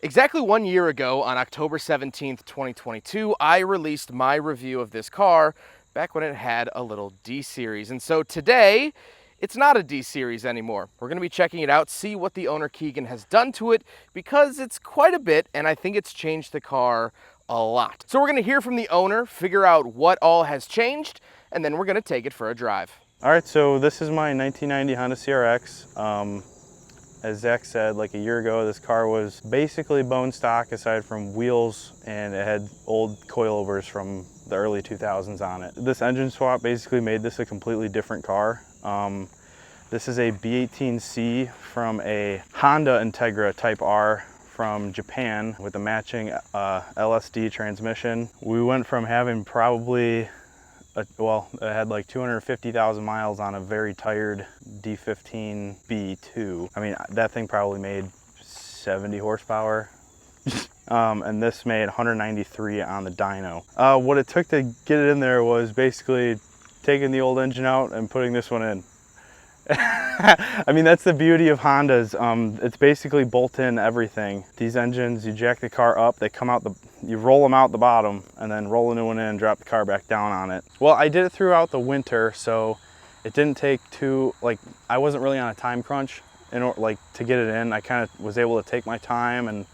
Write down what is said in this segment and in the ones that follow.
Exactly 1 year ago, on October 17th, 2022, I released my review of this car back when it had a little D-Series. And so today, it's not a D-Series anymore. We're going to be checking it out, see what the owner Keegan has done to it, because it's quite a bit, and I think it's changed the car a lot. So we're going to hear from the owner, figure out what all has changed, and then we're going to take it for a drive. All right, so this is my 1990 Honda CRX. As Zach said, like a year ago, this car was basically bone stock aside from wheels, and it had old coilovers from the early 2000s on it. This engine swap basically made this a completely different car. This is a B18C from a Honda Integra Type R from Japan with a matching LSD transmission. We went from having probably it had like 250,000 miles on a very tired D15 B2. I mean, that thing probably made 70 horsepower. And this made 193 on the dyno. What it took to get it in there was basically taking the old engine out and putting this one in. I mean, that's the beauty of Hondas. It's basically bolt-in everything. These engines, you jack the car up, they come out you roll them out the bottom and then roll a new one in and drop the car back down on it. Well, I did it throughout the winter, so it didn't take I wasn't really on a time crunch to get it in. I kind of was able to take my time and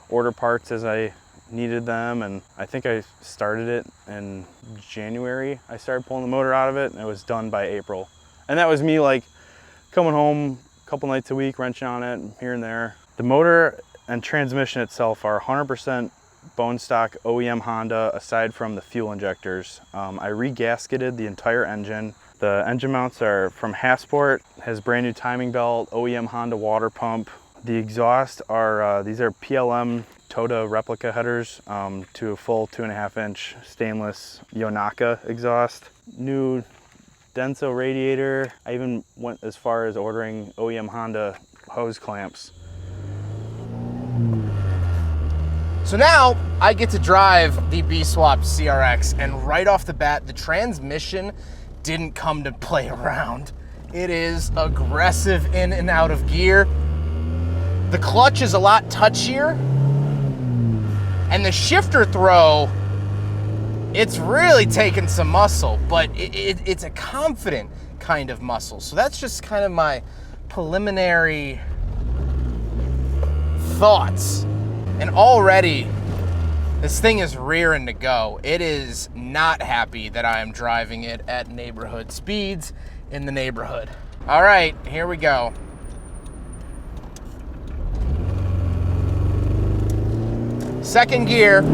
order parts as I needed them, and I think I started it in January. I started pulling the motor out of it, and it was done by April. And that was me like coming home a couple nights a week, wrenching on it here and there. The motor and transmission itself are 100% bone stock OEM Honda, aside from the fuel injectors. I re-gasketed the entire engine. The engine mounts are from Hasport, has brand new timing belt, OEM Honda water pump. The exhaust are, these are PLM Toda replica headers to a full 2.5-inch stainless Yonaka exhaust. New Denso radiator. I even went as far as ordering OEM Honda hose clamps. So now I get to drive the B-Swap CRX, and right off the bat, the transmission didn't come to play around. It is aggressive in and out of gear. The clutch is a lot touchier, and the shifter throw, it's really taken some muscle, but it's a confident kind of muscle. So that's just kind of my preliminary thoughts. And already, this thing is rearing to go. It is not happy that I am driving it at neighborhood speeds in the neighborhood. All right, here we go. Second gear.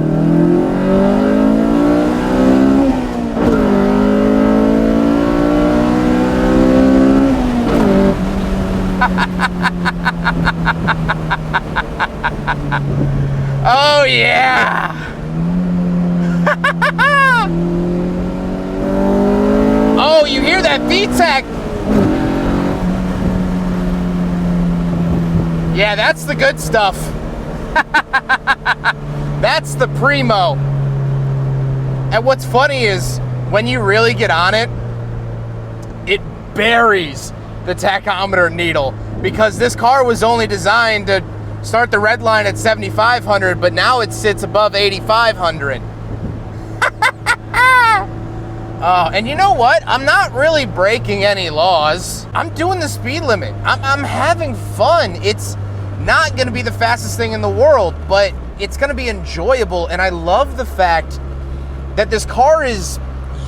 Oh yeah! Oh, you hear that VTEC? Yeah, that's the good stuff. That's the primo. And what's funny is when you really get on it, it buries the tachometer needle, because this car was only designed to start the red line at 7,500, but now it sits above 8,500. And you know what? I'm not really breaking any laws. I'm doing the speed limit. I'm having fun. It's not gonna be the fastest thing in the world, but it's gonna be enjoyable, and I love the fact that this car is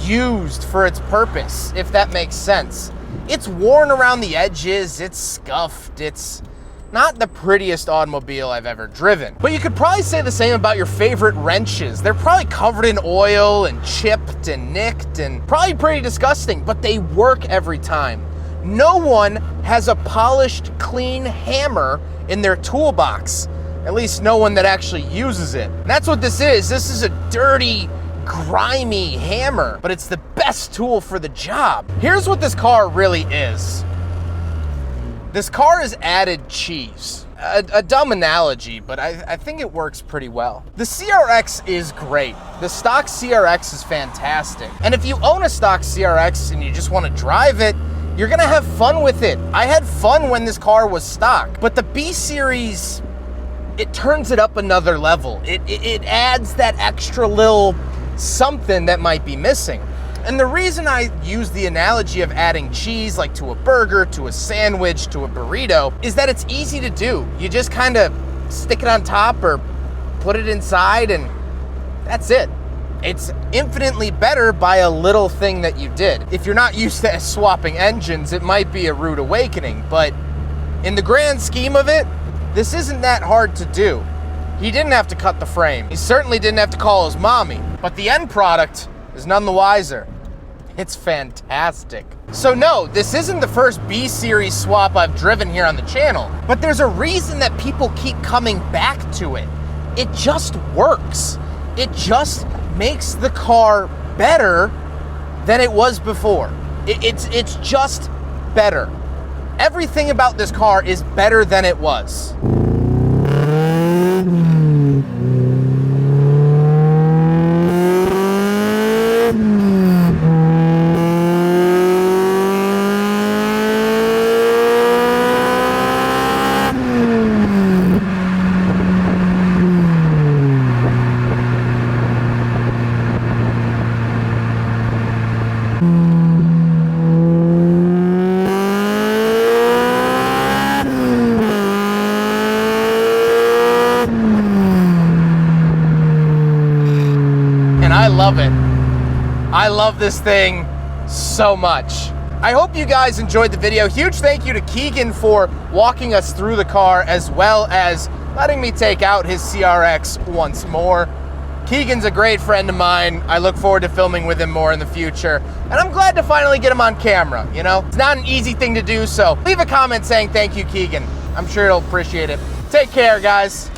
used for its purpose, if that makes sense. It's worn around the edges, it's scuffed, it's not the prettiest automobile I've ever driven. But you could probably say the same about your favorite wrenches. They're probably covered in oil and chipped and nicked and probably pretty disgusting, but they work every time. No one has a polished, clean hammer in their toolbox. At least no one that actually uses it. And that's what this is. This is a dirty, grimy hammer, but it's the best tool for the job. Here's what this car really is. This car is added cheese. A dumb analogy, but I think it works pretty well. The CRX is great. The stock CRX is fantastic. And if you own a stock CRX and you just want to drive it, you're gonna have fun with it. I had fun when this car was stock, but the B-Series, it turns it up another level. It adds that extra little something that might be missing. And the reason I use the analogy of adding cheese, like to a burger, to a sandwich, to a burrito, is that it's easy to do. You just kind of stick it on top or put it inside and that's it. It's infinitely better by a little thing that you did. If you're not used to swapping engines, it might be a rude awakening, but in the grand scheme of it, this isn't that hard to do. He didn't have to cut the frame. He certainly didn't have to call his mommy, but the end product is none the wiser. It's fantastic. So no, this isn't the first B-Series swap I've driven here on the channel, but there's a reason that people keep coming back to it. It just works. It just makes the car better than it was before. It's just better. Everything about this car is better than it was. I love it. I love this thing so much. I hope you guys enjoyed the video. Huge thank you to Keegan for walking us through the car as well as letting me take out his CRX once more. Keegan's a great friend of mine. I look forward to filming with him more in the future. And I'm glad to finally get him on camera, you know? It's not an easy thing to do, so leave a comment saying thank you, Keegan. I'm sure he'll appreciate it. Take care, guys.